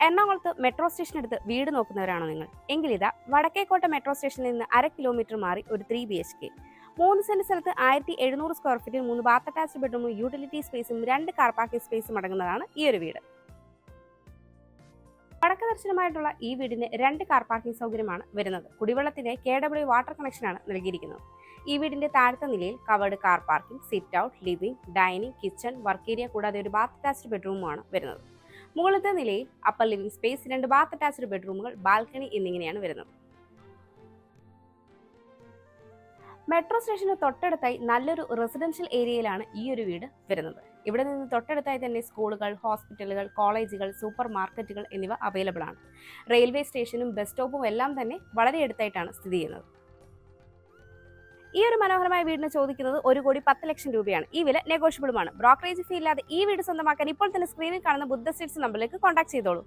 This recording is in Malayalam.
എറണാകുളത്ത് മെട്രോ സ്റ്റേഷനടുത്ത് വീട് നോക്കുന്നവരാണോ നിങ്ങൾ? എങ്കിലിതാ വടക്കേക്കോട്ട മെട്രോ സ്റ്റേഷനിൽ നിന്ന് 1/2 കിലോമീറ്റർ മാറി ഒരു 3 BHK 3 സെന്റ് സ്ഥലത്ത് 1700 സ്ക്വയർ ഫീറ്റിൽ 3 ബാത്ത് അറ്റാച്ച്ഡ് ബെഡ്റൂമും യൂട്ടിലിറ്റി സ്പേസും 2 കാർ പാർക്കിംഗ് സ്പേസും അടങ്ങുന്നതാണ് ഈ ഒരു വീട്. വടക്ക് ദർശനമായിട്ടുള്ള ഈ വീടിന് 2 കാർ പാർക്കിംഗ് സൗകര്യമാണ് വരുന്നത്. കുടിവെള്ളത്തിന്റെ KW വാട്ടർ കണക്ഷനാണ് നൽകിയിരിക്കുന്നത്. ഈ വീടിന്റെ താഴത്തെ നിലയിൽ covered car parking, sit out, living, dining, kitchen, work area കൂടാതെ ഒരു ബാത്ത് അറ്റാച്ച്ഡ് ബെഡ്റൂമുമാണ് വരുന്നത്. മുകളിലത്തെ നിലയിൽ upper living space, 2 bath attached ബെഡ്റൂമുകൾ, ബാൽക്കണി എന്നിങ്ങനെയാണ് വരുന്നത്. മെട്രോ സ്റ്റേഷന് തൊട്ടടുത്തായി നല്ലൊരു റെസിഡൻഷ്യൽ ഏരിയയിലാണ് ഈ ഒരു വീട് വരുന്നത്. ഇവിടെ നിന്ന് തൊട്ടടുത്തായി തന്നെ സ്കൂളുകൾ, ഹോസ്പിറ്റലുകൾ, കോളേജുകൾ, സൂപ്പർ മാർക്കറ്റുകൾ എന്നിവ അവൈലബിൾ ആണ്. റെയിൽവേ സ്റ്റേഷനും ബസ് സ്റ്റോപ്പും എല്ലാം തന്നെ വളരെ അടുത്തായിട്ടാണ് സ്ഥിതി ചെയ്യുന്നത്. ഈ ഒരു മനോഹരമായ വീടിന് ചോദിക്കുന്നത് 1,10,00,000 രൂപയാണ്. ഈ വില നെഗോഷ്യബിളുമാണ്. ബ്രോക്കറേജ് ഫീ ഇല്ലാതെ ഈ വീട് സ്വന്തമാക്കാൻ ഇപ്പോൾ തന്നെ സ്ക്രീനിൽ കാണുന്ന ബുദ്ധ സീറ്റ്സ് നമ്പറിലേക്ക് കോൺടാക്ട് ചെയ്തോളൂ.